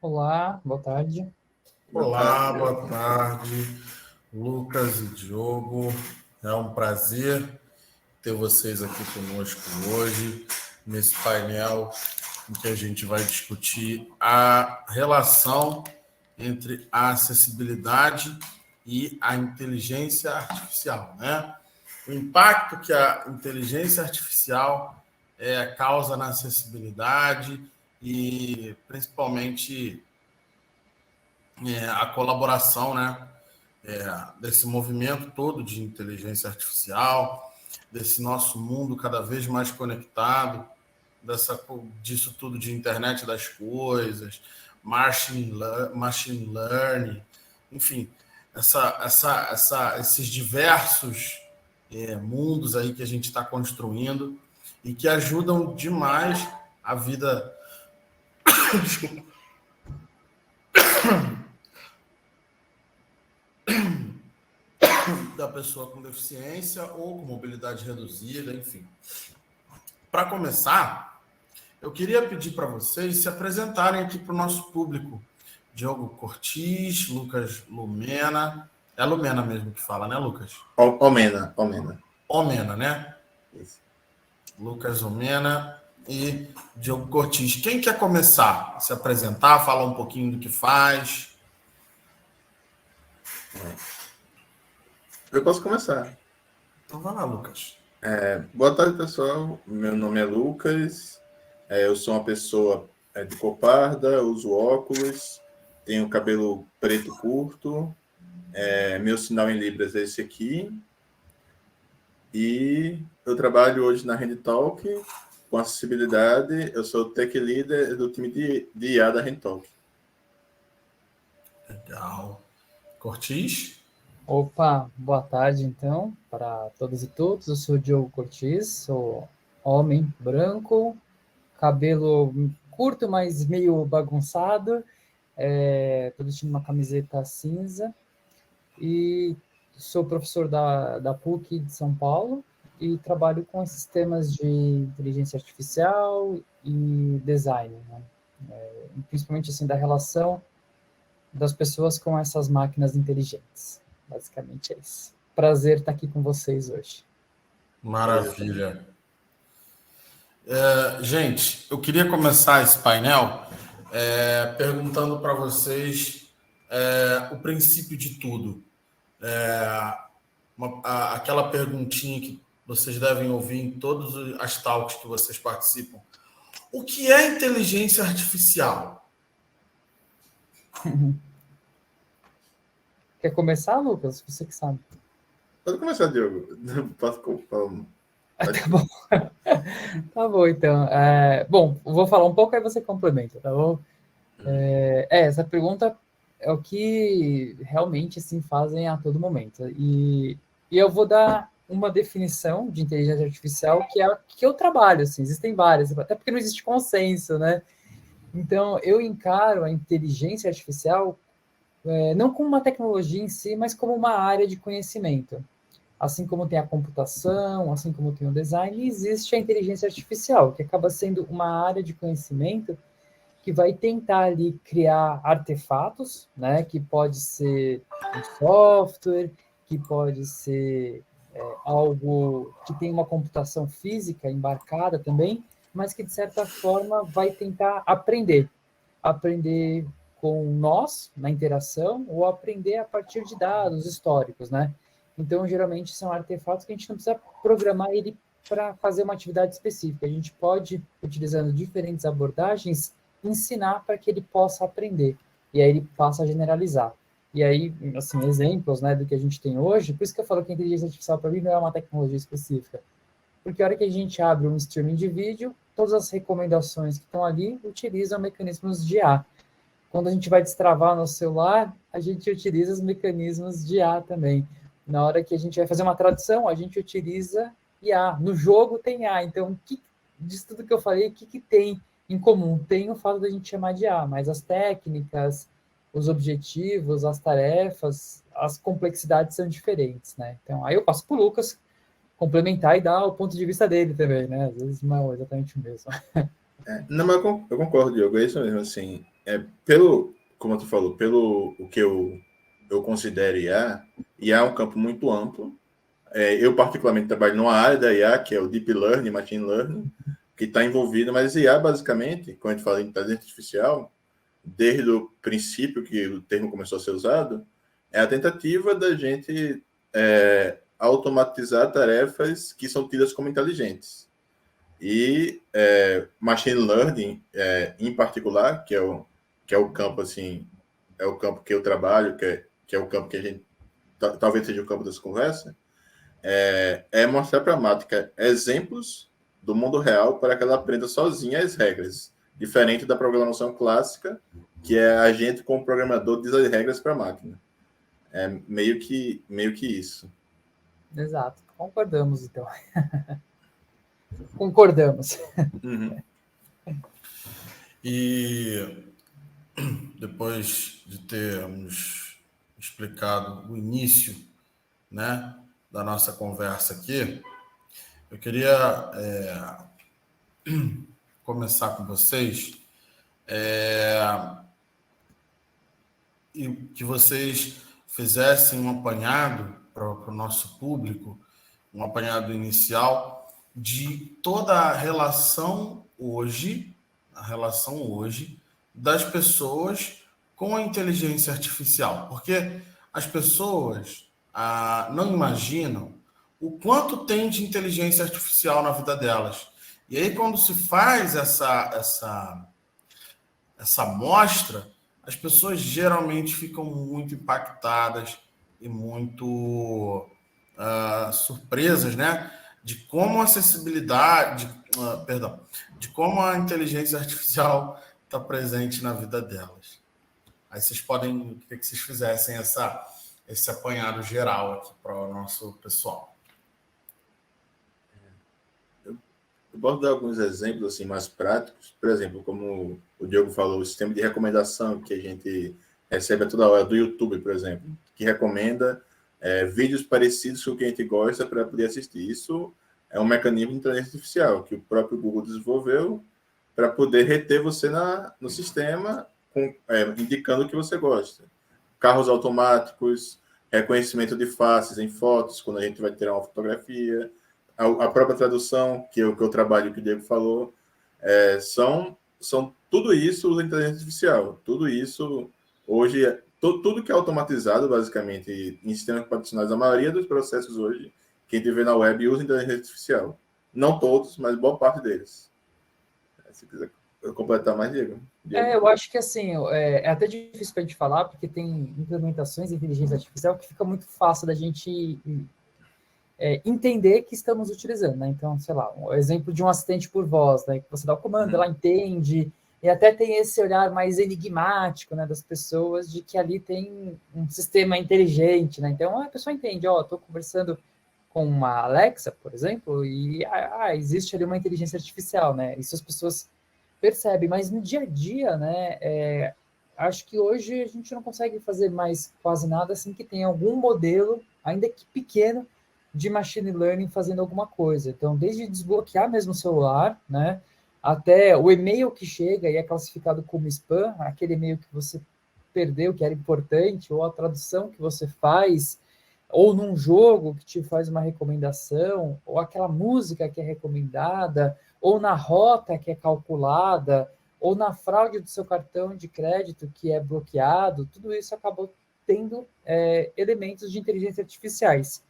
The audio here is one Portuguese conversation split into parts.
Olá, boa tarde. Olá, boa tarde, Lucas e Diogo. É um prazer ter vocês aqui conosco hoje, nesse painel em que a gente vai discutir a relação entre a acessibilidade e a inteligência artificial, né? O impacto que a inteligência artificial causa na acessibilidade e, principalmente, a colaboração, né, desse movimento todo de inteligência artificial, desse nosso mundo cada vez mais conectado, disso tudo de internet das coisas, machine learning, enfim, esses diversos mundos aí que a gente está construindo e que ajudam demais a vida da pessoa com deficiência ou com mobilidade reduzida, enfim. Para começar, eu queria pedir para vocês se apresentarem aqui para o nosso público. Diogo Cortis, Lucas Lumena. É Lumena mesmo que fala, né, Lucas? Omena. Omena, né? Isso. Lucas Omena e Diogo Cortis. Quem quer começar a se apresentar, falar um pouquinho do que faz? Eu posso começar. Então vai lá, Lucas. Boa tarde, pessoal. Meu nome é Lucas. Eu sou uma pessoa de cor parda, uso óculos, tenho cabelo preto curto. Meu sinal em Libras é esse aqui. E eu trabalho hoje na HandTalk com acessibilidade. Eu sou o Tech Leader do time de IA da HandTalk. Legal. Cortis? Opa, boa tarde então para todas e todos. Eu sou o Diogo Cortis, sou homem branco, cabelo curto, mas meio bagunçado. Estou vestindo uma camiseta cinza e sou professor da PUC de São Paulo e trabalho com esses temas de inteligência artificial e design, né? Principalmente assim da relação das pessoas com essas máquinas inteligentes. Basicamente é isso. Prazer estar aqui com vocês hoje. Maravilha. Gente, eu queria começar esse painel perguntando para vocês o princípio de tudo. Aquela perguntinha que vocês devem ouvir em todas as talks que vocês participam. O que é inteligência artificial? Quer começar, Lucas? Você que sabe. Pode começar, Diogo. Posso falar? Tá bom. Tá bom, então. Bom, vou falar um pouco, aí você complementa, tá bom? Essa pergunta é o que realmente assim, fazem a todo momento. E eu vou dar uma definição de inteligência artificial que é a que eu trabalho. Assim, existem várias, até porque não existe consenso, né? Então, eu encaro a inteligência artificial não como uma tecnologia em si, mas como uma área de conhecimento. Assim como tem a computação, assim como tem o design, existe a inteligência artificial, que acaba sendo uma área de conhecimento que vai tentar ali criar artefatos, né, que pode ser um software, que pode ser algo que tem uma computação física embarcada também, mas que de certa forma vai tentar aprender com nós na interação ou aprender a partir de dados históricos, né? Então, geralmente são artefatos que a gente não precisa programar ele para fazer uma atividade específica. A gente pode, utilizando diferentes abordagens, ensinar para que ele possa aprender. E aí ele passa a generalizar. E aí, assim, exemplos, né, do que a gente tem hoje, por isso que eu falo que a inteligência artificial para mim não é uma tecnologia específica. Porque a hora que a gente abre um streaming de vídeo, todas as recomendações que estão ali utilizam mecanismos de IA. Quando a gente vai destravar no celular, a gente utiliza os mecanismos de IA também. Na hora que a gente vai fazer uma tradução, a gente utiliza IA. No jogo tem IA. Então, disso tudo que eu falei, o que tem em comum? Tem o fato da gente chamar de IA, mas as técnicas, os objetivos, as tarefas, as complexidades são diferentes, né? Então, aí eu passo para o Lucas complementar e dar o ponto de vista dele também, né? Às vezes não é exatamente o mesmo. Não, mas eu concordo, Diogo. É isso mesmo, assim. Como tu falou, pelo o que eu considero IA é um campo muito amplo. Eu, particularmente, trabalho numa área da IA, que é o Deep Learning, Machine Learning, que está envolvido, mas IA, basicamente, quando a gente fala em inteligência artificial, desde o princípio que o termo começou a ser usado, é a tentativa da gente automatizar tarefas que são tidas como inteligentes. E Machine Learning, em particular, que é o campo, assim, é o campo que eu trabalho, que é o campo que a gente, talvez seja o campo dessa conversa, mostrar para a máquina exemplos do mundo real para que ela aprenda sozinha as regras, diferente da programação clássica, que é a gente, como programador, diz as regras para a máquina. É meio que isso. Exato. Concordamos, então. Concordamos. Uhum. E depois de termos explicado o início, né, da nossa conversa aqui, eu queria começar com vocês e que vocês fizessem um apanhado para o nosso público, um apanhado inicial de toda a relação hoje das pessoas com a inteligência artificial, porque as pessoas não imaginam o quanto tem de inteligência artificial na vida delas. E aí, quando se faz essa amostra, as pessoas geralmente ficam muito impactadas e muito surpresas, né? De como a acessibilidade, de como a inteligência artificial está presente na vida delas. Aí vocês podem, queria que vocês fizessem esse apanhado geral aqui para o nosso pessoal. Eu posso dar alguns exemplos assim, mais práticos. Por exemplo, como o Diogo falou, o sistema de recomendação que a gente recebe a toda hora do YouTube, por exemplo, que recomenda vídeos parecidos com o que a gente gosta para poder assistir. Isso é um mecanismo de inteligência artificial que o próprio Google desenvolveu para poder reter você no sistema, indicando o que você gosta. Carros automáticos, reconhecimento de faces em fotos, quando a gente vai tirar uma fotografia, a própria tradução, que eu trabalho, que o Diego falou, são tudo isso usa inteligência artificial. Tudo isso, hoje, tudo que é automatizado, basicamente, em sistemas computacionais, a maioria dos processos hoje, que a gente vê na web, usa inteligência artificial. Não todos, mas boa parte deles. Se quiser completar mais, Diego. Eu acho que assim, é até difícil para a gente falar, porque tem implementações de inteligência artificial que fica muito fácil da gente entender que estamos utilizando, né? Então, sei lá, um exemplo de um assistente por voz, né? Que você dá o comando, ela entende, e até tem esse olhar mais enigmático, né, das pessoas, de que ali tem um sistema inteligente, né? Então, a pessoa entende, estou conversando com uma Alexa, por exemplo, e existe ali uma inteligência artificial, né? Isso as pessoas percebem, mas no dia a dia, né, acho que hoje a gente não consegue fazer mais quase nada assim que tenha algum modelo, ainda que pequeno, de machine learning fazendo alguma coisa. Então, desde desbloquear mesmo o celular, né, até o e-mail que chega e é classificado como spam, aquele e-mail que você perdeu, que era importante, ou a tradução que você faz, ou num jogo que te faz uma recomendação, ou aquela música que é recomendada, ou na rota que é calculada, ou na fraude do seu cartão de crédito que é bloqueado, tudo isso acabou tendo elementos de inteligência artificiais.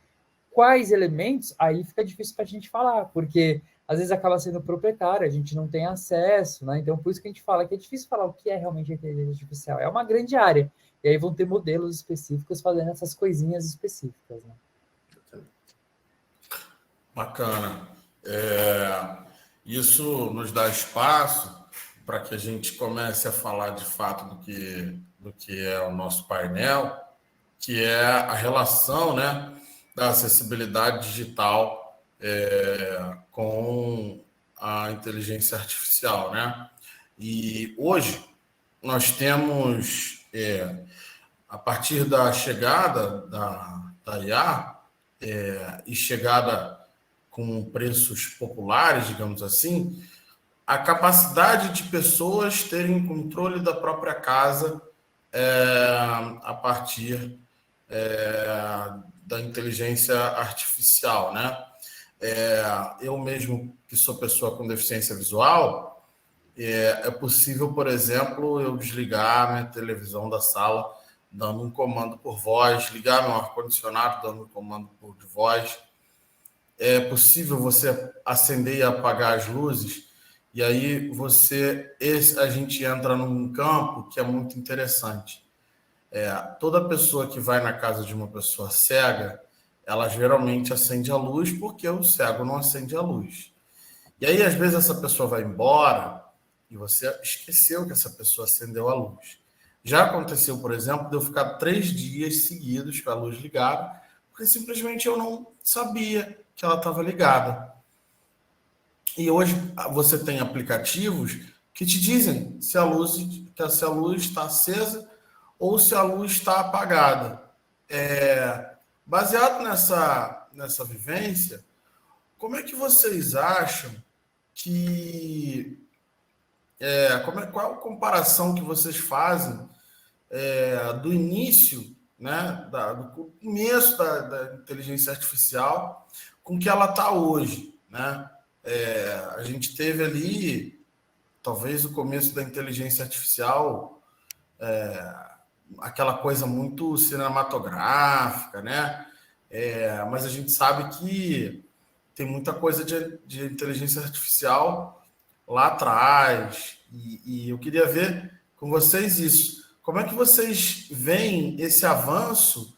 Quais elementos? Aí fica difícil para a gente falar, porque às vezes acaba sendo proprietário, a gente não tem acesso, né? Então, por isso que a gente fala que é difícil falar o que é realmente a inteligência artificial. É uma grande área. E aí vão ter modelos específicos fazendo essas coisinhas específicas, né? Bacana. Isso nos dá espaço para que a gente comece a falar de fato do que é o nosso painel, que é a relação, né, da acessibilidade digital com a inteligência artificial, né? E hoje nós temos, a partir da chegada da IA e chegada com preços populares, digamos assim, a capacidade de pessoas terem controle da própria casa a partir da inteligência artificial, né? Eu mesmo, que sou pessoa com deficiência visual, é possível, por exemplo, eu desligar a minha televisão da sala dando um comando por voz, ligar meu ar-condicionado dando um comando por voz. É possível você acender e apagar as luzes, e aí a gente entra num campo que é muito interessante. Toda pessoa que vai na casa de uma pessoa cega, ela geralmente acende a luz porque o cego não acende a luz. E aí, às vezes, essa pessoa vai embora e você esqueceu que essa pessoa acendeu a luz. Já aconteceu, por exemplo, de eu ficar 3 dias seguidos com a luz ligada, porque simplesmente eu não sabia que ela estava ligada. E hoje você tem aplicativos que te dizem se a luz está acesa ou se a luz está apagada. Baseado nessa vivência, como é que vocês acham que... qual a comparação que vocês fazem do início, né, do começo da inteligência artificial com que ela está hoje, né? A gente teve ali, talvez, o começo da inteligência artificial, aquela coisa muito cinematográfica, né? Mas a gente sabe que tem muita coisa de inteligência artificial lá atrás, e eu queria ver com vocês isso. Como é que vocês veem esse avanço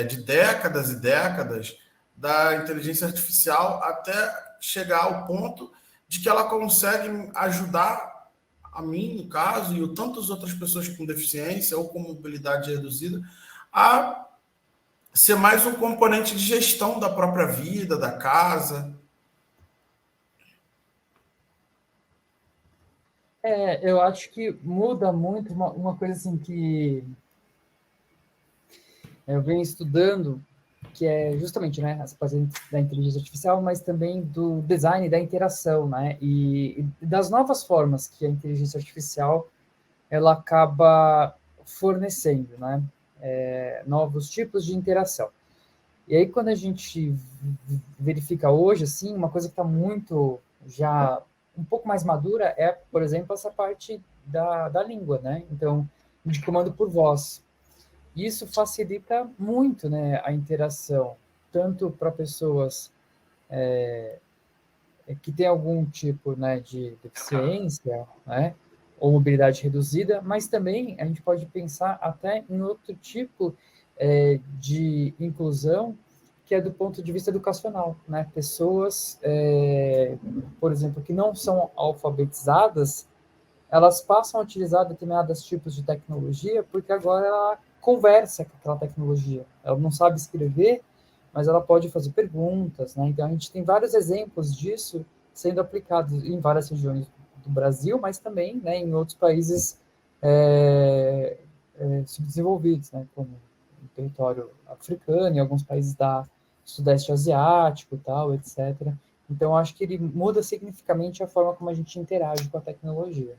de décadas e décadas da inteligência artificial até chegar ao ponto de que ela consegue ajudar a mim, no caso, e tantas outras pessoas com deficiência ou com mobilidade reduzida, a ser mais um componente de gestão da própria vida, da casa? Eu acho que muda muito uma coisa assim que eu venho estudando, que é justamente, né, as partes da inteligência artificial, mas também do design da interação, né, e das novas formas que a inteligência artificial ela acaba fornecendo, né, novos tipos de interação. E aí quando a gente verifica hoje, assim, uma coisa que está muito já um pouco mais madura é, por exemplo, essa parte da língua, né? Então, de comando por voz. Isso facilita muito, né, a interação, tanto para pessoas que têm algum tipo, né, de deficiência, né, ou mobilidade reduzida, mas também a gente pode pensar até em outro tipo de inclusão, que é do ponto de vista educacional, né? Pessoas, por exemplo, que não são alfabetizadas, elas passam a utilizar determinados tipos de tecnologia porque agora ela conversa com aquela tecnologia. Ela não sabe escrever, mas ela pode fazer perguntas, né? Então a gente tem vários exemplos disso sendo aplicados em várias regiões do Brasil, mas também, né, em outros países subdesenvolvidos, né, como o território africano e alguns países da Sudeste Asiático, tal, etc. Então acho que ele muda significativamente a forma como a gente interage com a tecnologia.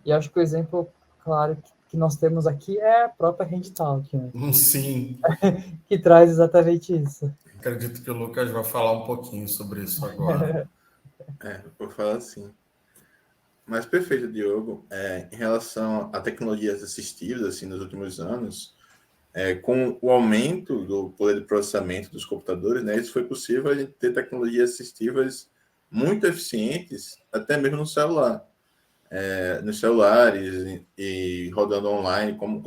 E acho que o exemplo, claro, que nós temos aqui é a própria HandTalk, né? Sim. Que traz exatamente isso. Acredito que o Lucas vai falar um pouquinho sobre isso agora. Vou falar assim. Mas perfeito, Diogo. Em relação a tecnologias assistivas, assim, nos últimos anos, com o aumento do poder de processamento dos computadores, né, isso foi possível a gente ter tecnologias assistivas muito eficientes, até mesmo no celular. Nos celulares e rodando online, como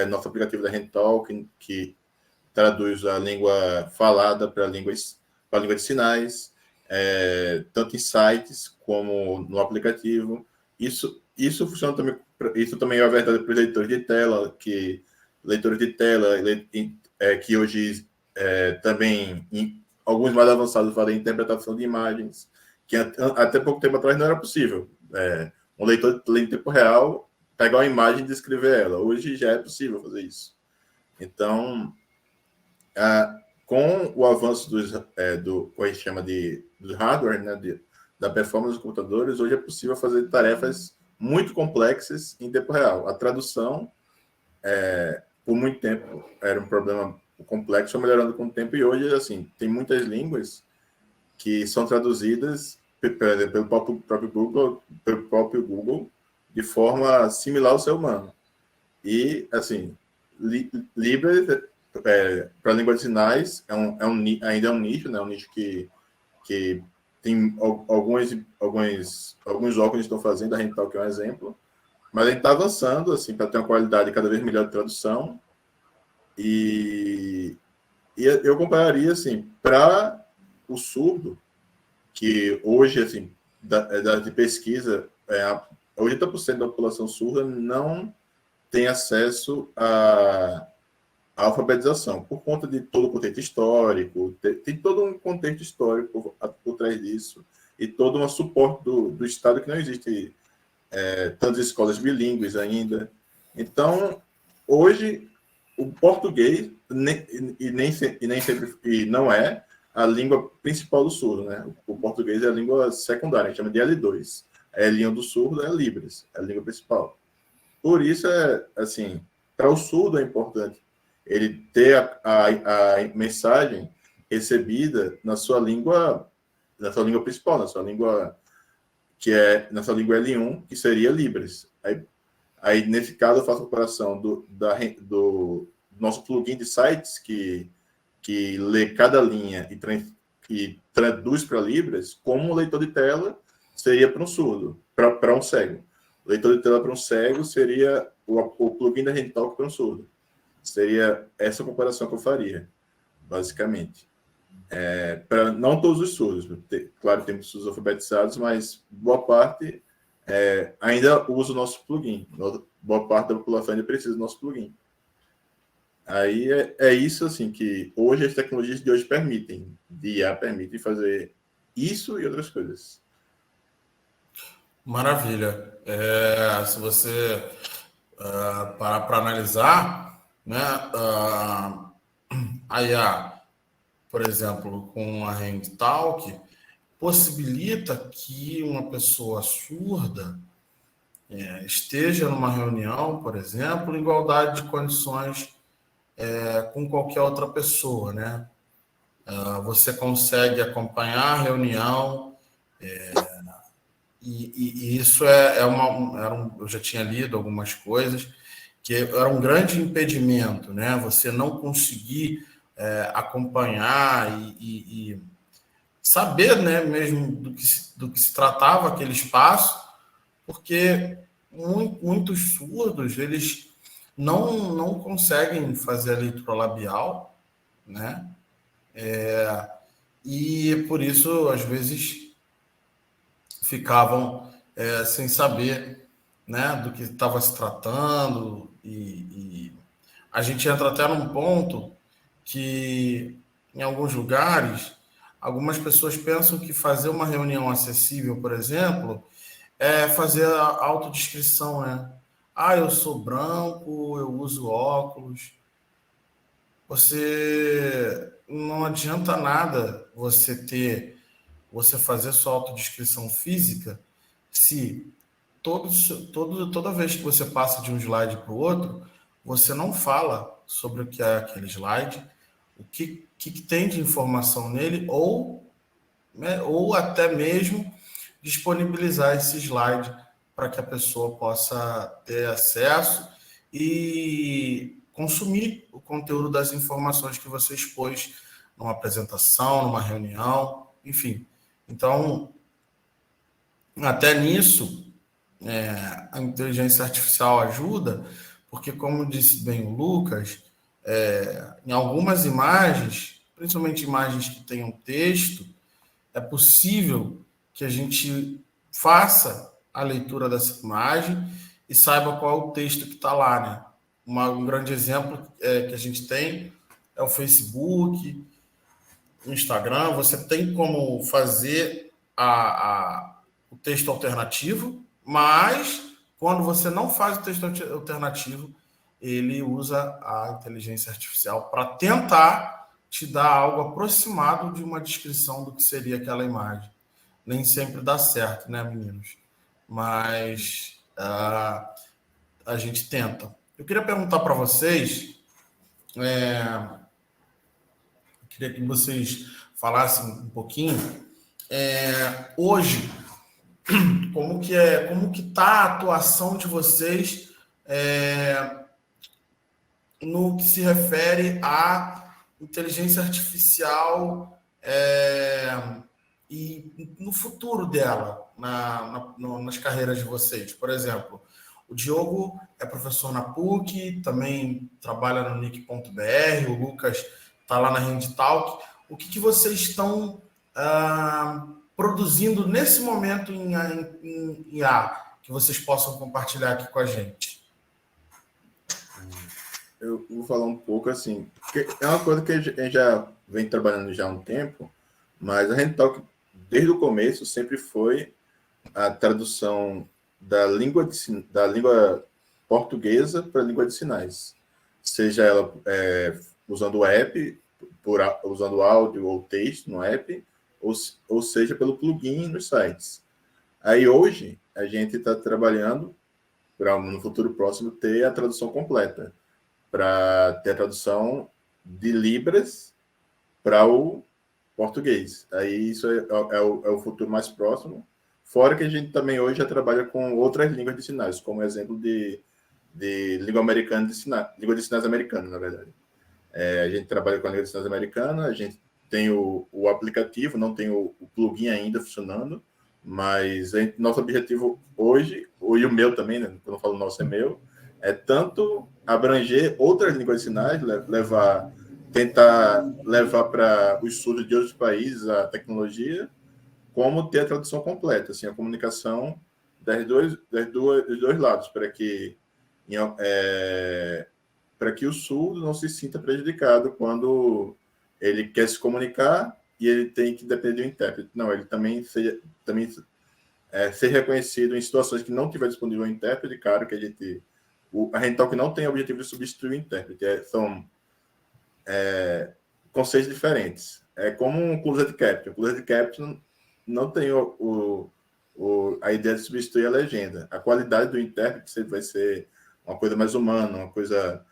nosso aplicativo da HandTalk, que traduz a língua falada para a língua de sinais, tanto em sites como no aplicativo. Isso funciona também. Isso também é verdade para os leitores de tela, que que hoje também alguns mais avançados fazem interpretação de imagens, que até pouco tempo atrás não era possível. Um leitor em tempo real pegar uma imagem e descrever ela. Hoje já é possível fazer isso. Então, com o avanço do que a gente chama dos hardware, né, da performance dos computadores, hoje é possível fazer tarefas muito complexas em tempo real. A tradução, por muito tempo, era um problema complexo, foi melhorando com o tempo, e hoje, assim, tem muitas línguas que são traduzidas pelo próprio Google de forma similar ao ser humano. E, assim, Libras, para a língua de sinais, ainda é um nicho, né? Um nicho que tem alguns órgãos estão fazendo, a Rental, que é um exemplo, mas a gente está avançando, assim, para ter uma qualidade cada vez melhor de tradução. E eu compararia, assim, para o surdo, que hoje, assim, de pesquisa, 80% da população surda não tem acesso à alfabetização, por conta de todo o contexto histórico, tem todo um contexto histórico por trás disso, e todo um suporte do Estado, que não existe tantas escolas bilíngues ainda. Então, hoje, o português nem sempre não é a língua principal do surdo, né? O português é a língua secundária, a gente chama de L2. A língua do surdo é Libras, é a língua principal. Por isso, assim, para o surdo é importante ele ter a mensagem recebida na sua língua principal, na sua língua L1, que seria Libras. Aí nesse caso, eu faço a comparação do nosso plugin de sites que lê cada linha e traduz para Libras, como um leitor de tela seria para um surdo, para um cego. O leitor de tela para um cego seria o plugin da Rentalk para um surdo. Seria essa comparação que eu faria, basicamente. Para não todos os surdos, claro, temos surdos alfabetizados, mas boa parte ainda usa o nosso plugin. Boa parte da população ainda precisa do nosso plugin. Aí é isso, assim, que hoje as tecnologias de hoje permitem, de IA permitem fazer isso e outras coisas. Maravilha. Se você parar para analisar, né, a IA, por exemplo, com a HandTalk, possibilita que uma pessoa surda esteja numa reunião, por exemplo, em igualdade de condições com qualquer outra pessoa, né? Você consegue acompanhar a reunião, e isso eu já tinha lido algumas coisas, que era um grande impedimento, né? Você não conseguir acompanhar e saber, né, mesmo do que se tratava aquele espaço, porque muitos surdos, eles não conseguem fazer a leitura labial, né? E por isso, às vezes, ficavam sem saber, né, do que estava se tratando, e a gente entra até num ponto que, em alguns lugares, algumas pessoas pensam que fazer uma reunião acessível, por exemplo, é fazer a autodescrição, né? Eu sou branco, eu uso óculos. Você não adianta nada você fazer sua autodescrição física se toda vez que você passa de um slide para o outro, você não fala sobre o que é aquele slide, o que tem de informação nele, ou até mesmo disponibilizar esse slide para que a pessoa possa ter acesso e consumir o conteúdo das informações que você expôs numa apresentação, numa reunião, enfim. Então, até nisso, a inteligência artificial ajuda, porque, como disse bem o Lucas, em algumas imagens, principalmente imagens que tenham texto, é possível que a gente faça a leitura dessa imagem e saiba qual é o texto que está lá, né? Um grande exemplo que a gente tem é o Facebook, o Instagram. Você tem como fazer o texto alternativo, mas quando você não faz o texto alternativo, ele usa a inteligência artificial para tentar te dar algo aproximado de uma descrição do que seria aquela imagem, nem sempre dá certo, né, meninos? Mas a gente tenta. Eu queria perguntar para vocês, queria que vocês falassem um pouquinho, hoje, como que está a atuação de vocês no que se refere à inteligência artificial e no futuro dela, nas carreiras de vocês. Por exemplo, o Diogo é professor na PUC, também trabalha no nick.br, o Lucas está lá na HandTalk. O que vocês estão produzindo nesse momento em IA, que vocês possam compartilhar aqui com a gente? Eu vou falar um pouco assim, porque é uma coisa que a gente já vem trabalhando já há um tempo, mas a HandTalk, desde o começo, sempre foi a tradução da língua portuguesa para a língua de sinais. Seja ela usando o app, usando áudio ou texto no app, ou seja, pelo plugin nos sites. Aí hoje, a gente está trabalhando para, no futuro próximo, ter a tradução completa, para ter a tradução de Libras para o português. Aí isso é o futuro mais próximo. Fora que a gente também hoje já trabalha com outras línguas de sinais, como exemplo de língua americana de sinais, língua de sinais americana, na verdade. A gente trabalha com a língua de sinais americana, a gente tem o aplicativo, não tem o plugin ainda funcionando, mas nosso objetivo hoje, e o meu também, né? Quando eu falo nosso, é meu, é tanto abranger outras línguas de sinais, tentar levar para os surdos de outros países a tecnologia, como ter a tradução completa, assim, a comunicação dos dois lados, para que o surdo não se sinta prejudicado quando ele quer se comunicar e ele tem que depender do intérprete. Não, ele também ser reconhecido em situações que não tiver disponível o intérprete. Claro que a HandTalk não tem o objetivo de substituir o intérprete, são conceitos diferentes. É como um closed caption. Closed caption não tem a ideia de substituir a legenda. A qualidade do intérprete sempre vai ser uma coisa mais humana, uma coisa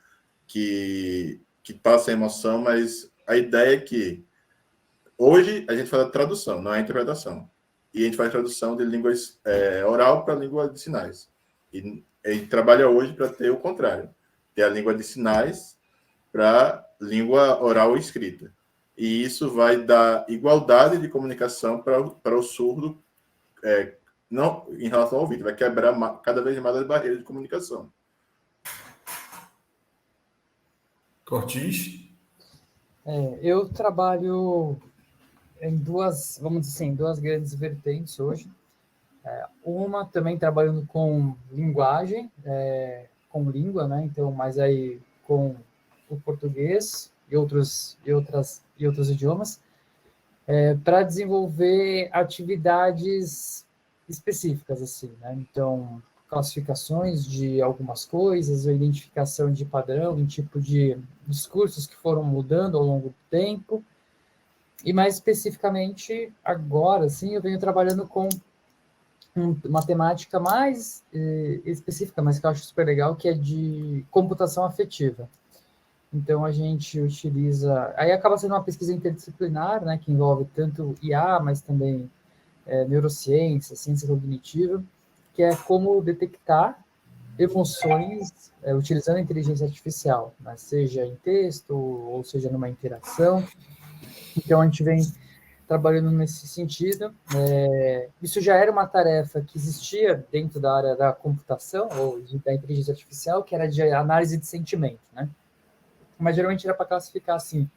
que passa a emoção, mas a ideia é que hoje a gente faz a tradução, não é a interpretação. E a gente faz tradução de línguas oral para língua de sinais. E a gente trabalha hoje para ter o contrário, ter a língua de sinais para língua oral e escrita. E isso vai dar igualdade de comunicação para o surdo, não em relação ao ouvido, vai quebrar cada vez mais as barreiras de comunicação. Cortis? Eu trabalho em duas, vamos dizer assim, duas grandes vertentes hoje. Uma também trabalhando com linguagem, com língua, né? Então, mais aí com o português e outros idiomas, para desenvolver atividades específicas, assim, né? Então, classificações de algumas coisas, ou identificação de padrão, em tipo de discursos que foram mudando ao longo do tempo. E mais especificamente, agora, sim, eu venho trabalhando com uma temática mais específica, mas que eu acho super legal, que é de computação afetiva. Então, a gente utiliza... Aí acaba sendo uma pesquisa interdisciplinar, né, que envolve tanto IA, mas também neurociência, ciência cognitiva, que é como detectar emoções utilizando a inteligência artificial, né, seja em texto ou seja numa interação. Então, a gente vem trabalhando nesse sentido. Isso já era uma tarefa que existia dentro da área da computação ou da inteligência artificial, que era de análise de sentimento, né? Mas geralmente era para classificar assim,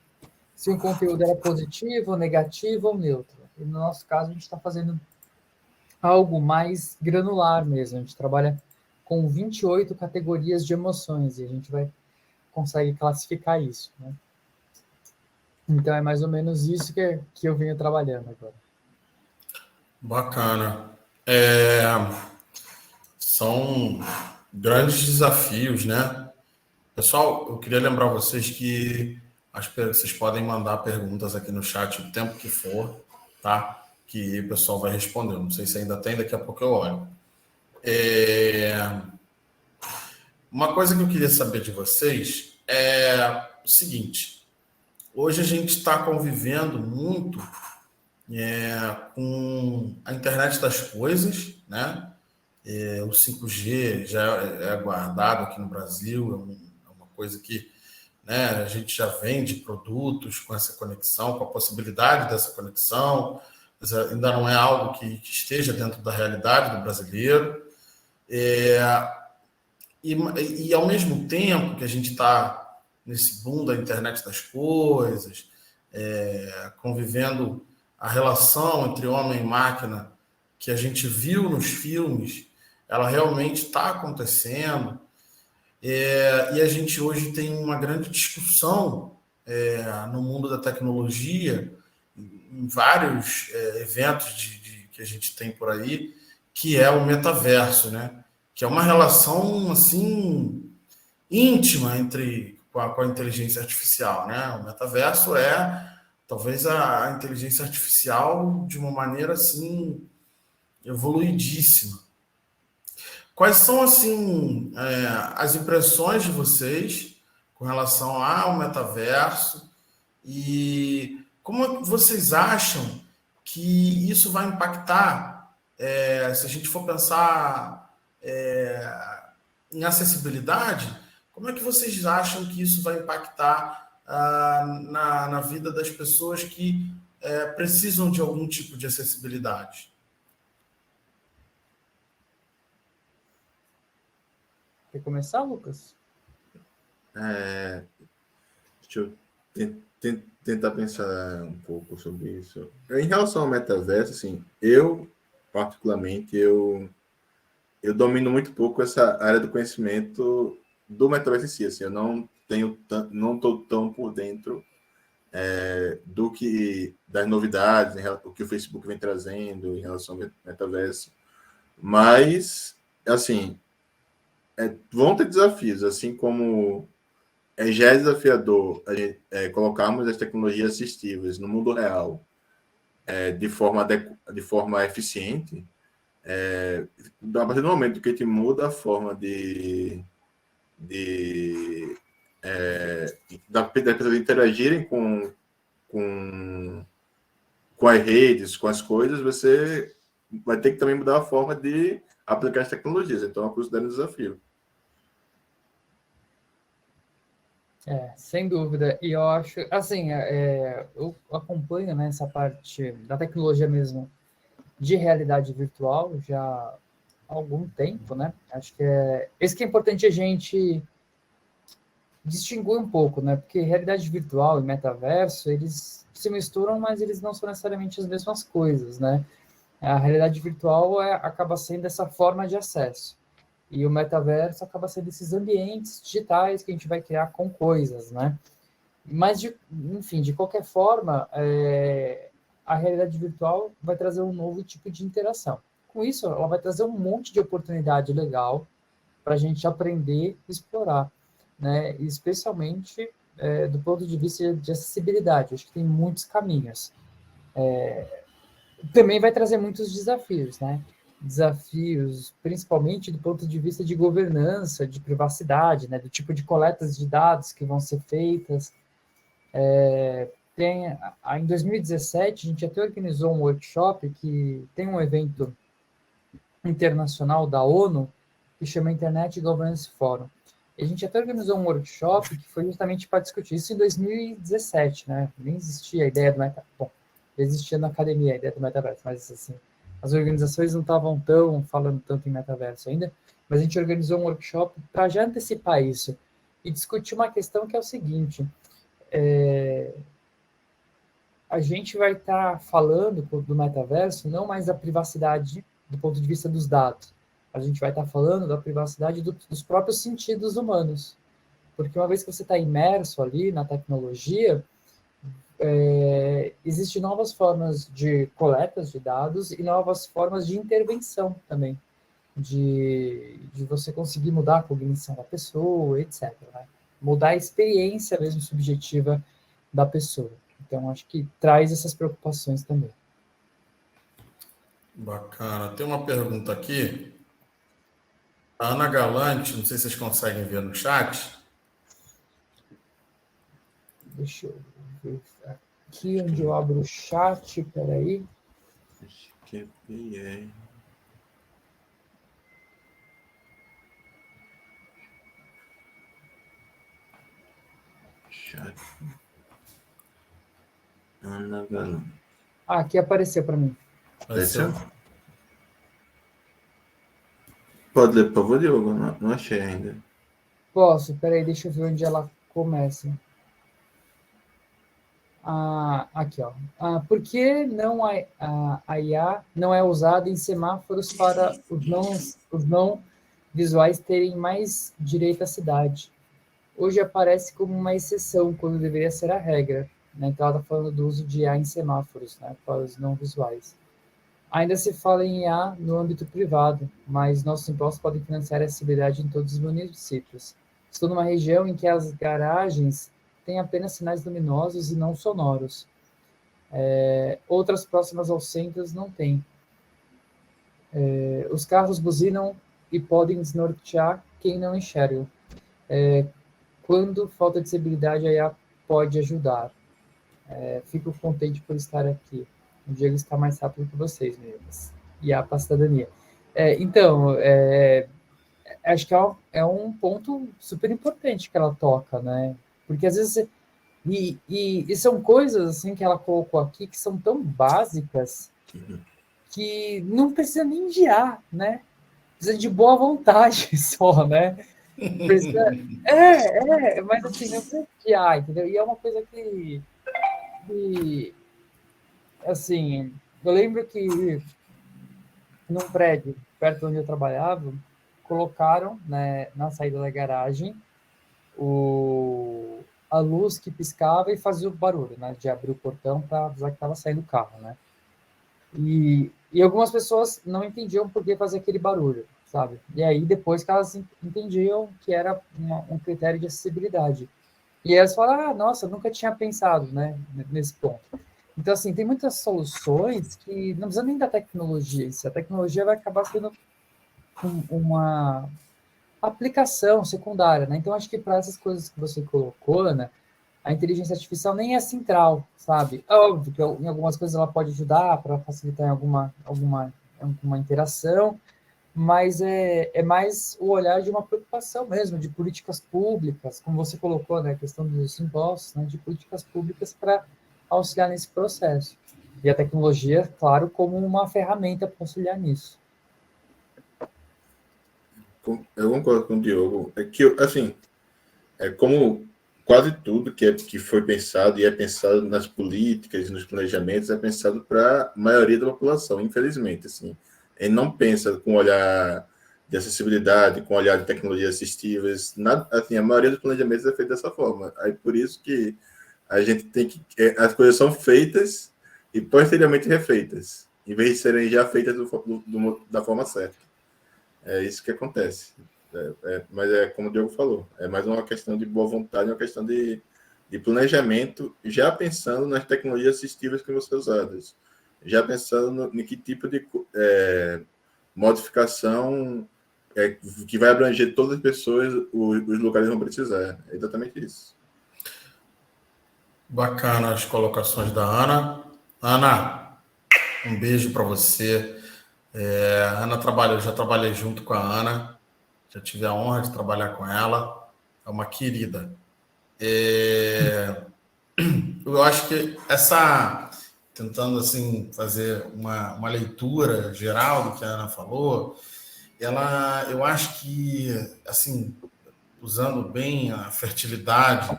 se um conteúdo era positivo, negativo ou neutro. E no nosso caso, a gente está fazendo algo mais granular mesmo. A gente trabalha com 28 categorias de emoções e a gente consegue classificar isso, né? Então, é mais ou menos isso que eu venho trabalhando agora. Bacana. São grandes desafios, né? Pessoal, eu queria lembrar vocês que vocês podem mandar perguntas aqui no chat o tempo que for, tá? que o pessoal vai responder. Não sei se ainda tem, daqui a pouco eu olho. Uma coisa que eu queria saber de vocês é o seguinte: hoje a gente está convivendo muito com a internet das coisas, né? O 5G já é aguardado aqui no Brasil, é uma coisa que, né, a gente já vende produtos com essa conexão, com a possibilidade dessa conexão, mas ainda não é algo que esteja dentro da realidade do brasileiro. E ao mesmo tempo que a gente está nesse boom da internet das coisas, convivendo a relação entre homem e máquina que a gente viu nos filmes, ela realmente está acontecendo. E a gente hoje tem uma grande discussão no mundo da tecnologia, em vários eventos que a gente tem por aí, que é o metaverso, né? Que é uma relação assim íntima com a inteligência artificial, né? O metaverso é talvez a inteligência artificial de uma maneira assim evoluidíssima. Quais são assim as impressões de vocês com relação ao metaverso e como vocês acham que isso vai impactar, se a gente for pensar em acessibilidade, como é que vocês acham que isso vai impactar na vida das pessoas que precisam de algum tipo de acessibilidade? Quer começar, Lucas? Deixa eu tentar pensar um pouco sobre isso. Em relação ao metaverso, assim, eu, particularmente, eu domino muito pouco essa área do conhecimento do metaverso em si. Assim, eu não estou tão por dentro das novidades, o que o Facebook vem trazendo em relação ao metaverso. Mas, assim, vão ter desafios, assim como já é desafiador a gente, colocarmos as tecnologias assistivas no mundo real de forma eficiente. A partir do momento que a gente muda a forma das pessoas interagirem com as redes, com as coisas, você vai ter que também mudar a forma de aplicar as tecnologias. Então, eu considero um desafio. Sem dúvida. E eu acho, assim, eu acompanho, né, essa parte da tecnologia mesmo de realidade virtual já há algum tempo, né? Acho que isso que é importante a gente distinguir um pouco, né? Porque realidade virtual e metaverso, eles se misturam, mas eles não são necessariamente as mesmas coisas, né? A realidade virtual acaba sendo essa forma de acesso. E o metaverso acaba sendo esses ambientes digitais que a gente vai criar com coisas, né? Mas, enfim, de qualquer forma, a realidade virtual vai trazer um novo tipo de interação. Com isso, ela vai trazer um monte de oportunidade legal para a gente aprender e explorar, né? Especialmente do ponto de vista de acessibilidade. Acho que tem muitos caminhos. Também vai trazer muitos desafios, né? Desafios, principalmente do ponto de vista de governança, de privacidade, né? Do tipo de coletas de dados que vão ser feitas. Em 2017, a gente até organizou um workshop que tem um evento internacional da ONU que chama Internet Governance Forum. E a gente até organizou um workshop que foi justamente para discutir isso em 2017, né? Nem existia a ideia do metaverso. Bom, existia na academia a ideia do metaverso, mas assim, as organizações não estavam falando tanto em metaverso ainda, mas a gente organizou um workshop para já antecipar isso e discutir uma questão que é o seguinte: a gente vai estar falando do metaverso não mais da privacidade do ponto de vista dos dados, a gente vai estar falando da privacidade dos próprios sentidos humanos, porque uma vez que você está imerso ali na tecnologia, existem novas formas de coletas de dados e novas formas de intervenção também, de você conseguir mudar a cognição da pessoa, etc. Né? Mudar a experiência mesmo subjetiva da pessoa. Então, acho que traz essas preocupações também. Bacana. Tem uma pergunta aqui. A Ana Galante, não sei se vocês conseguem ver no chat. Deixa eu ver aqui onde eu abro o chat, peraí. Acho que é PR. Chat. Ana Galante. Aqui apareceu para mim. Apareceu? Pode ler, por favor, Diogo? Não achei ainda. Posso, peraí, deixa eu ver onde ela começa. Aqui, ó. Por que não a IA não é usada em semáforos para os não visuais terem mais direito à cidade? Hoje aparece como uma exceção, quando deveria ser a regra. Né? Então, ela está falando do uso de IA em semáforos, né, para os não visuais. Ainda se fala em IA no âmbito privado, mas nossos impostos podem financiar a acessibilidade em todos os municípios. Estou numa região em que as garagens têm apenas sinais luminosos e não sonoros. Outras próximas aos centros não têm. Os carros buzinam e podem desnortear quem não enxerga. Quando falta de acessibilidade, a IA pode ajudar. Fico contente por estar aqui. O Diego está mais rápido que vocês, meninas. IA para a cidadania. Então, acho que é um ponto super importante que ela toca, né? Porque às vezes e são coisas assim que ela colocou aqui que são tão básicas que não precisa nem de IA, né? Precisa de boa vontade só, né? Precisa, mas assim, não precisa de IA, entendeu? E é uma coisa que assim, eu lembro que num prédio perto de onde eu trabalhava, colocaram, né, na saída da garagem a luz que piscava e fazia o barulho, né, de abrir o portão para avisar que estava saindo o carro, né? E algumas pessoas não entendiam por que fazer aquele barulho, sabe? E aí depois que elas entendiam que era um critério de acessibilidade. E elas falaram, nossa, eu nunca tinha pensado, né, nesse ponto. Então, assim, tem muitas soluções que não precisa nem da tecnologia. A tecnologia vai acabar sendo uma aplicação secundária, né? Então, acho que para essas coisas que você colocou, Ana, a inteligência artificial nem é central, sabe? É óbvio que em algumas coisas ela pode ajudar para facilitar em alguma interação, mas é mais o olhar de uma preocupação mesmo, de políticas públicas, como você colocou, né? A questão dos impostos, né? De políticas públicas para auxiliar nesse processo. E a tecnologia, claro, como uma ferramenta para auxiliar nisso. Eu concordo com o Diogo. É que, assim, como quase tudo que foi pensado e é pensado nas políticas e nos planejamentos é pensado para a maioria da população, infelizmente. Assim, ele não pensa com olhar de acessibilidade, com olhar de tecnologias assistíveis. Nada, assim, a maioria dos planejamentos é feito dessa forma. Aí por isso que a gente tem que... as coisas são feitas e posteriormente refeitas, em vez de serem já feitas da forma certa. É isso que acontece. Mas como o Diogo falou, é mais uma questão de boa vontade, uma questão de planejamento, já pensando nas tecnologias assistivas que vão ser usadas, já pensando em que tipo de modificação que vai abranger todas as pessoas, os lugares vão precisar. É exatamente isso. Bacana as colocações da Ana. Ana, um beijo para você. Ana eu já trabalhei junto com a Ana, já tive a honra de trabalhar com ela, é uma querida. Eu acho que tentando assim fazer uma leitura geral do que a Ana falou, eu acho que, assim, usando bem a fertilidade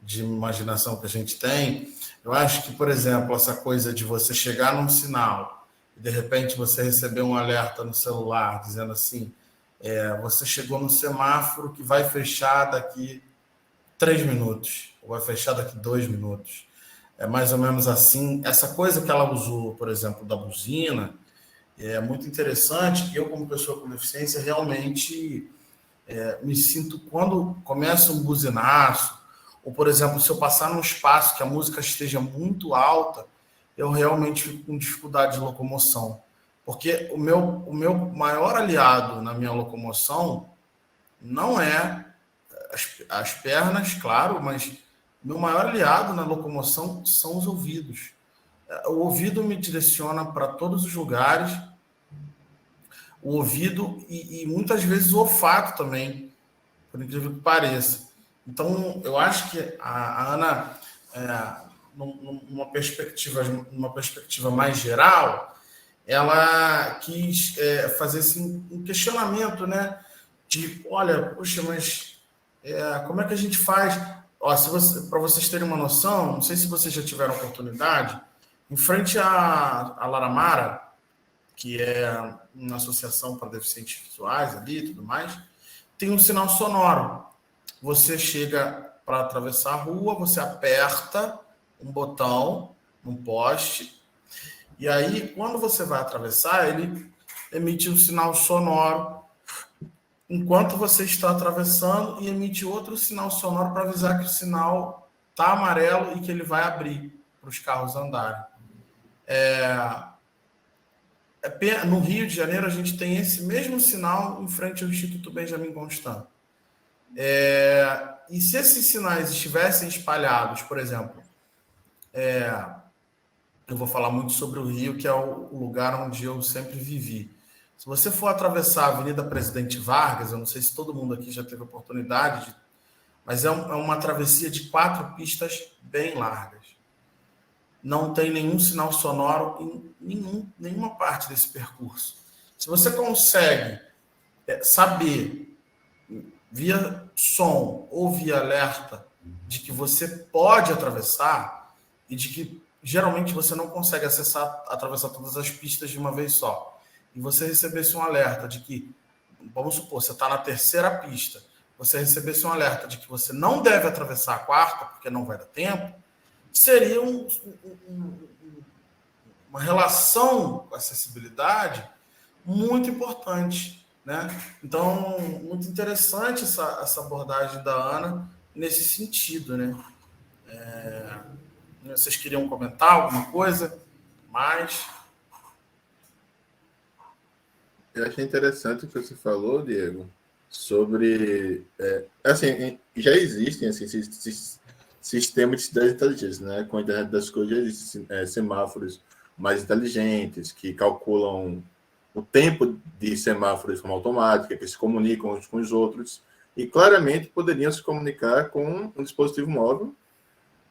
de imaginação que a gente tem, eu acho que, por exemplo, essa coisa de você chegar num sinal e de repente você receber um alerta no celular dizendo assim, você chegou no semáforo que vai fechar daqui 3 minutos, ou vai fechar daqui 2 minutos. É mais ou menos assim. Essa coisa que ela usou, por exemplo, da buzina, é muito interessante, que eu, como pessoa com deficiência, realmente me sinto, quando começa um buzinaço, ou, por exemplo, se eu passar num espaço que a música esteja muito alta, eu realmente fico com dificuldade de locomoção. Porque o meu maior aliado na minha locomoção não é as pernas, claro, mas meu maior aliado na locomoção são os ouvidos. O ouvido me direciona para todos os lugares, o ouvido e muitas vezes o olfato também, por incrível que pareça. Então, eu acho que a Ana, numa perspectiva mais geral, ela quis fazer assim, um questionamento, né? De, olha, poxa, mas como é que a gente faz? Para vocês terem uma noção, não sei se vocês já tiveram oportunidade, em frente à Laramara, que é uma associação para deficientes visuais ali e tudo mais, tem um sinal sonoro. Você chega para atravessar a rua, você aperta um botão num poste, e aí, quando você vai atravessar, ele emite um sinal sonoro enquanto você está atravessando e emite outro sinal sonoro para avisar que o sinal está amarelo e que ele vai abrir para os carros andarem. No Rio de Janeiro, a gente tem esse mesmo sinal em frente ao Instituto Benjamin Constant. E se esses sinais estivessem espalhados, por exemplo, eu vou falar muito sobre o Rio, que é o lugar onde eu sempre vivi. Se você for atravessar a Avenida Presidente Vargas, eu não sei se todo mundo aqui já teve oportunidade, mas é uma travessia de 4 pistas bem largas. Não tem nenhum sinal sonoro em nenhuma parte desse percurso. Se você consegue saber, via som ou via alerta, de que você pode atravessar e de que geralmente você não consegue atravessar todas as pistas de uma vez só, e você recebesse um alerta de que, vamos supor, você está na 3ª pista, você recebesse um alerta de que você não deve atravessar a 4ª, porque não vai dar tempo, seria uma relação com a acessibilidade muito importante, né? Então, muito interessante essa abordagem da Ana nesse sentido, né? Vocês queriam comentar alguma coisa mais? Eu achei interessante o que você falou, Diego, sobre... assim, já existem assim, sistemas de cidades inteligentes, né? Com a internet das coisas já existem semáforos mais inteligentes, que calculam o tempo de semáforos de forma automática, que se comunicam uns com os outros, e claramente poderiam se comunicar com um dispositivo móvel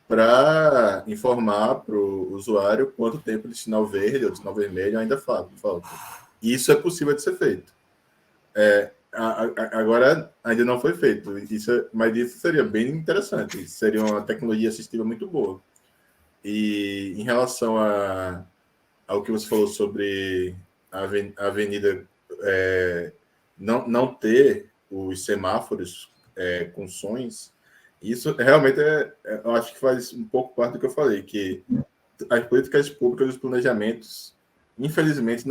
para informar para o usuário quanto tempo de sinal verde ou de sinal vermelho ainda falta. Isso é possível de ser feito. Agora, ainda não foi feito, mas isso seria bem interessante. Isso seria uma tecnologia assistiva muito boa. E em relação ao que você falou sobre a avenida não ter os semáforos com sons, isso realmente eu acho que faz um pouco parte do que eu falei, que as políticas públicas, os planejamentos, infelizmente,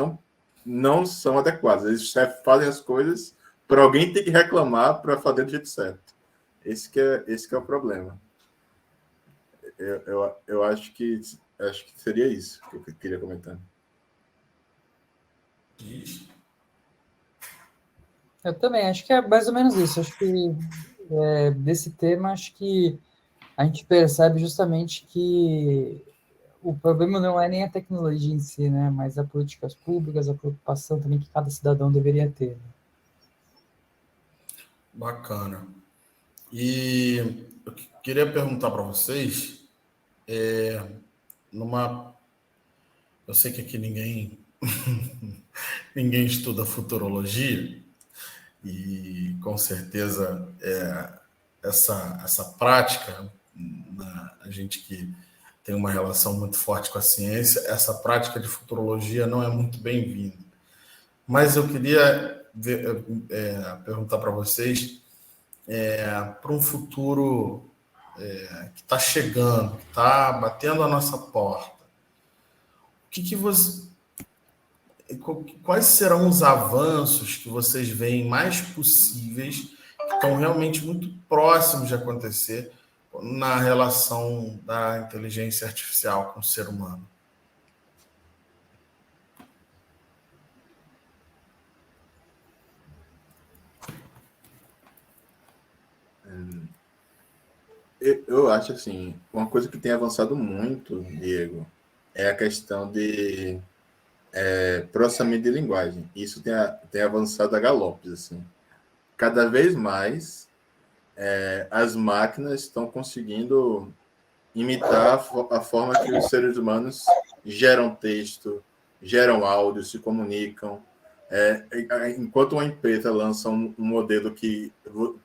não são adequados. Eles fazem as coisas para alguém ter que reclamar para fazer do jeito certo. Esse que é o problema. Eu acho que seria isso que eu queria comentar. Eu também, acho que é mais ou menos isso. Acho que desse tema, acho que a gente percebe justamente que o problema não é nem a tecnologia em si, né? Mas as políticas públicas, a preocupação também que cada cidadão deveria ter. Bacana. E eu queria perguntar para vocês, eu sei que aqui ninguém estuda futurologia, e com certeza essa prática, a gente que tem uma relação muito forte com a ciência, essa prática de futurologia não é muito bem-vinda. Mas eu queria perguntar para vocês, para um futuro que está chegando, que está batendo a nossa porta, quais serão os avanços que vocês veem mais possíveis, que estão realmente muito próximos de acontecer na relação da inteligência artificial com o ser humano? eu acho assim, uma coisa que tem avançado muito, Diego, é a questão de processamento de linguagem. Isso tem avançado a galopes, assim. Cada vez mais as máquinas estão conseguindo imitar a forma que os seres humanos geram texto, geram áudio, se comunicam. Enquanto uma empresa lança um modelo que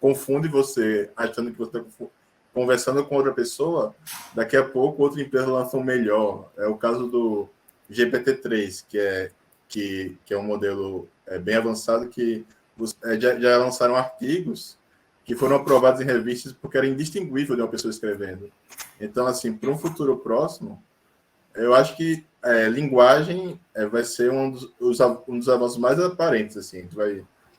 confunde você, achando que você está conversando com outra pessoa, daqui a pouco outra empresa lança um melhor. É o caso do GPT-3, que é um modelo bem avançado, que já lançaram artigos que foram aprovados em revistas porque era indistinguível de uma pessoa escrevendo. Então, assim, para um futuro próximo, eu acho que linguagem vai ser um dos avanços mais aparentes. Assim. A gente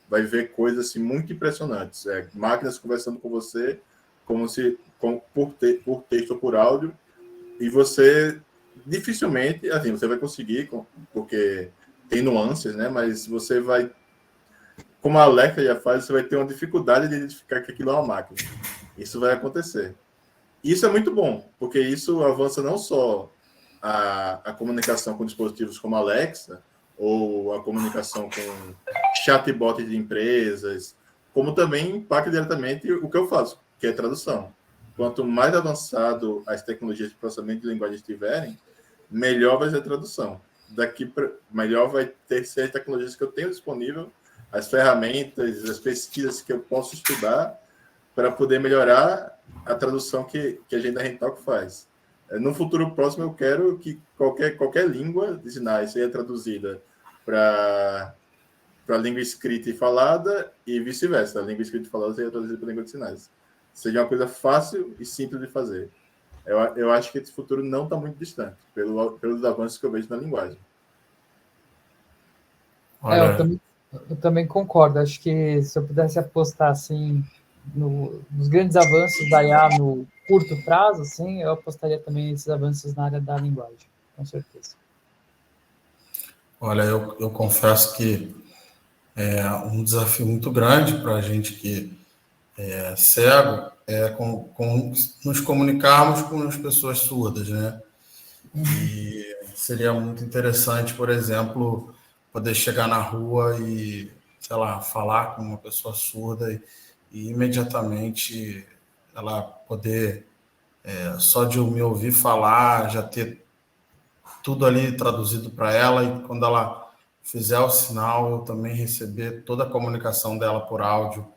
vai ver coisas assim, muito impressionantes. Máquinas conversando com você por texto ou por áudio, e você dificilmente, assim, você vai conseguir, porque tem nuances, né? Mas você vai, como a Alexa já faz, você vai ter uma dificuldade de identificar que aquilo é uma máquina. Isso vai acontecer. Isso é muito bom, porque isso avança não só a comunicação com dispositivos como Alexa, ou a comunicação com chatbot de empresas, como também impacta diretamente o que eu faço, que é tradução. Quanto mais avançado as tecnologias de processamento de linguagem estiverem, melhor vai ser a tradução. Melhor vai ser as tecnologias que eu tenho disponível, as ferramentas, as pesquisas que eu posso estudar para poder melhorar a tradução que a Agenda Rental faz. No futuro próximo, eu quero que qualquer língua de sinais seja traduzida para a língua escrita e falada, e vice-versa. A língua escrita e falada seja traduzida para a língua de sinais. Seja uma coisa fácil e simples de fazer. Eu acho que esse futuro não está muito distante, pelos avanços que eu vejo na linguagem. Eu também concordo. Acho que se eu pudesse apostar assim nos grandes avanços da IA no curto prazo, assim, eu apostaria também nesses avanços na área da linguagem, com certeza. Olha, eu confesso que é um desafio muito grande para a gente que é cego, com nos comunicarmos com as pessoas surdas, né? E seria muito interessante, por exemplo, poder chegar na rua e, sei lá, falar com uma pessoa surda e imediatamente ela poder, só de eu me ouvir falar, já ter tudo ali traduzido para ela, e quando ela fizer o sinal, eu também receber toda a comunicação dela por áudio,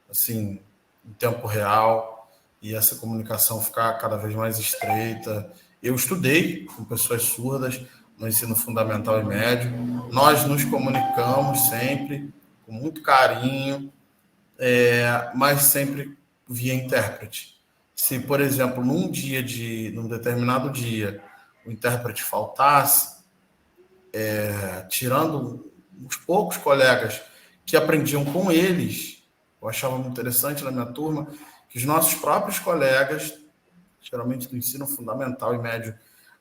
assim, em tempo real, e essa comunicação ficar cada vez mais estreita. Eu estudei com pessoas surdas no ensino fundamental e médio, nós nos comunicamos sempre com muito carinho, mas sempre via intérprete. Se, por exemplo, num determinado dia, o intérprete faltasse, tirando uns poucos colegas que aprendiam com eles, eu achava muito interessante na minha turma, que os nossos próprios colegas, geralmente do ensino fundamental e médio,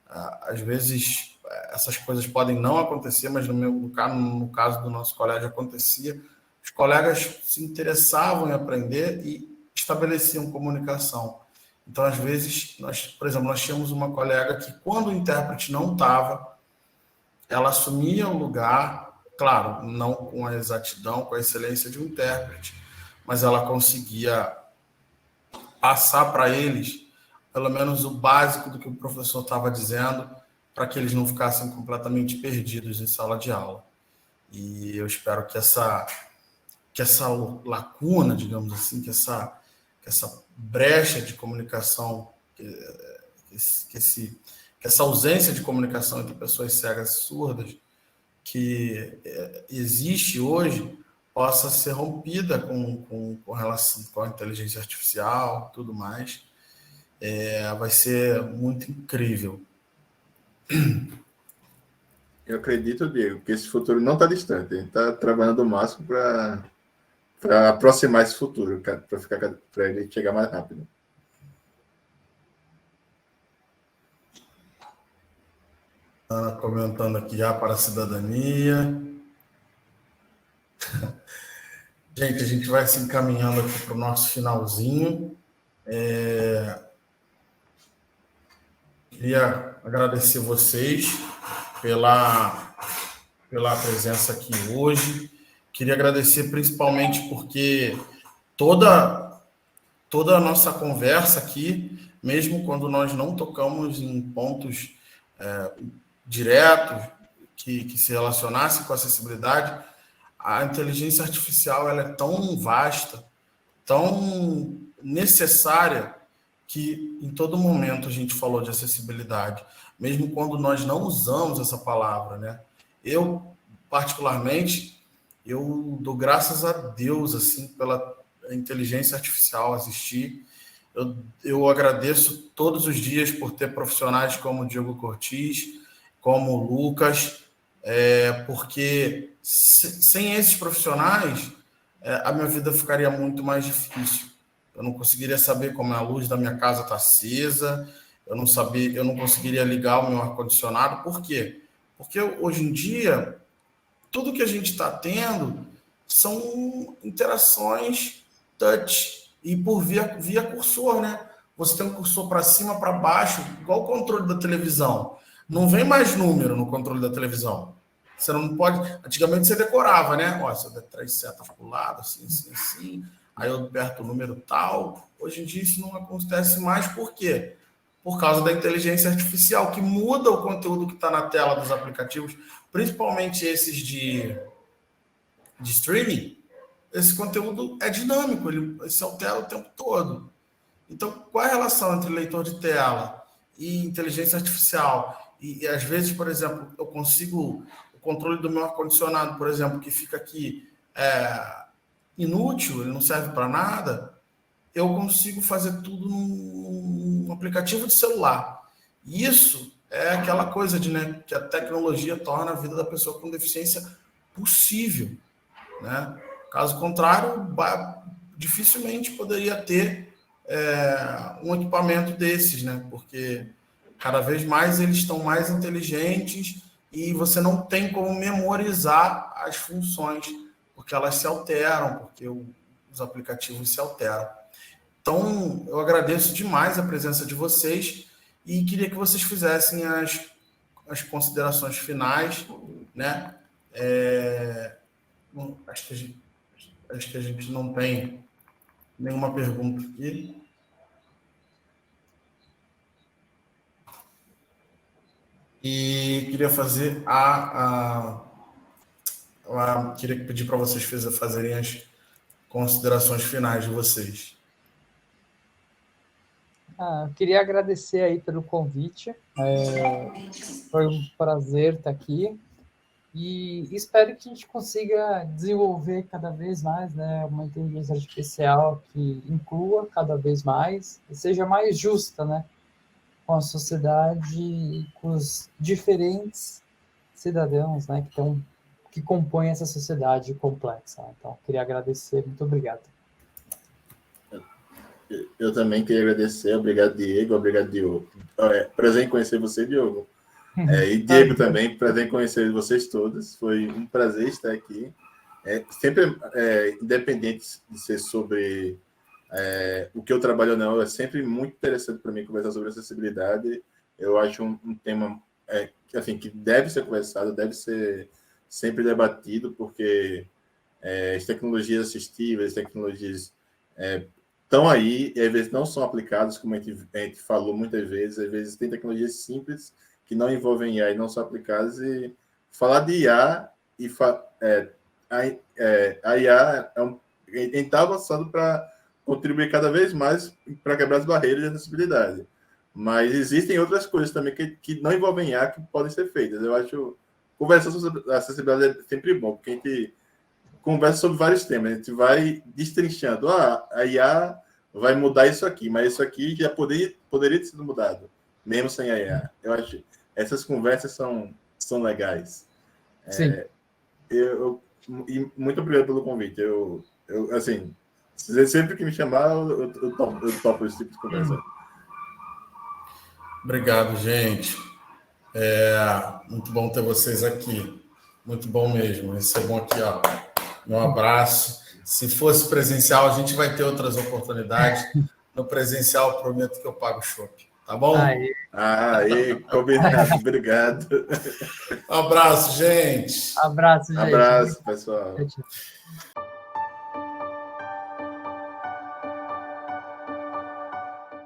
às vezes essas coisas podem não acontecer, mas no caso do nosso colégio acontecia, os colegas se interessavam em aprender e estabeleciam comunicação. Então, às vezes, por exemplo, nós tínhamos uma colega que, quando o intérprete não estava, ela assumia o lugar, claro, não com a exatidão, com a excelência de um intérprete, mas ela conseguia passar para eles, pelo menos o básico do que o professor estava dizendo, para que eles não ficassem completamente perdidos em sala de aula. E eu espero que essa lacuna, digamos assim, que essa brecha de comunicação, que essa ausência de comunicação entre pessoas cegas e surdas que existe hoje, possa ser rompida com relação com a inteligência artificial, tudo mais. Vai ser muito incrível. Eu acredito, Diego, que esse futuro não está distante. A gente está trabalhando o máximo para aproximar esse futuro, para ele chegar mais rápido. Comentando aqui já para a cidadania. Gente, a gente vai se encaminhando aqui para o nosso finalzinho. Queria agradecer vocês pela presença aqui hoje. Queria agradecer principalmente porque toda a nossa conversa aqui, mesmo quando nós não tocamos em pontos diretos que se relacionassem com a acessibilidade, a inteligência artificial ela é tão vasta, tão necessária, que em todo momento a gente falou de acessibilidade, mesmo quando nós não usamos essa palavra, né? Eu, particularmente, eu dou graças a Deus assim pela inteligência artificial existir. Eu agradeço todos os dias por ter profissionais como o Diogo Cortis, como o Lucas, porque sem esses profissionais a minha vida ficaria muito mais difícil. Eu não conseguiria saber como a luz da minha casa está acesa, eu não conseguiria ligar o meu ar-condicionado. Por quê? Porque hoje em dia, tudo que a gente está tendo são interações touch e por via cursor, né? Você tem um cursor para cima, para baixo, igual o controle da televisão. Não vem mais número no controle da televisão. Você não pode... Antigamente você decorava, né? Ó, você dá 3 setas para o lado, assim, assim, assim. Aí eu aperto o número tal. Hoje em dia isso não acontece mais. Por quê? Por causa da inteligência artificial, que muda o conteúdo que está na tela dos aplicativos, principalmente esses de streaming. Esse conteúdo é dinâmico, ele se altera o tempo todo. Então, qual é a relação entre leitor de tela e inteligência artificial? E às vezes, por exemplo, eu consigo... O controle do meu ar-condicionado, por exemplo, que fica aqui... inútil, ele não serve para nada, eu consigo fazer tudo num aplicativo de celular. Isso é aquela coisa de, né, que a tecnologia torna a vida da pessoa com deficiência possível, né? Caso contrário, dificilmente poderia ter um equipamento desses, né? Porque cada vez mais eles estão mais inteligentes e você não tem como memorizar as funções, porque elas se alteram, porque os aplicativos se alteram. Então, eu agradeço demais a presença de vocês e queria que vocês fizessem as considerações finais, né? Acho que a gente não tem nenhuma pergunta aqui. E queria fazer queria pedir para vocês fazerem as considerações finais de vocês. Eu queria agradecer aí pelo convite. Foi um prazer estar aqui. E espero que a gente consiga desenvolver cada vez mais, né, uma inteligência artificial que inclua cada vez mais e seja mais justa, né, com a sociedade e com os diferentes cidadãos, né, que compõem essa sociedade complexa. Então, queria agradecer. Muito obrigado. Eu também queria agradecer. Obrigado, Diego. Obrigado, Diogo. Prazer em conhecer você, Diogo. E Diego também, prazer em conhecer vocês todos. Foi um prazer estar aqui. Sempre, independente de ser sobre o que eu trabalho ou não, é sempre muito interessante para mim conversar sobre acessibilidade. Eu acho um tema assim, que deve ser conversado, deve ser sempre debatido, porque as tecnologias assistíveis, as tecnologias estão aí, e às vezes não são aplicadas, como a gente falou muitas vezes. Às vezes tem tecnologias simples que não envolvem IA e não são aplicadas, e falar de IA a IA a gente está avançando para contribuir cada vez mais para quebrar as barreiras de acessibilidade. Mas existem outras coisas também que não envolvem IA que podem ser feitas. Eu acho conversar sobre acessibilidade é sempre bom, porque a gente conversa sobre vários temas, a gente vai destrinchando. A IA vai mudar isso aqui, mas isso aqui já poderia ter sido mudado, mesmo sem a IA. Eu acho que essas conversas são legais. Sim. E muito obrigado pelo convite. Eu assim, sempre que me chamar, eu topo esse tipo de conversa. Obrigado, gente. Muito bom ter vocês aqui. Muito bom mesmo. Recebam aqui, ó, meu abraço. Se fosse presencial, a gente vai ter outras oportunidades. No presencial, prometo que eu pago o chopp. Tá bom? Aí, combinado. Obrigado. Abraço, gente. Abraço, gente. Abraço, pessoal. Tchau, tchau.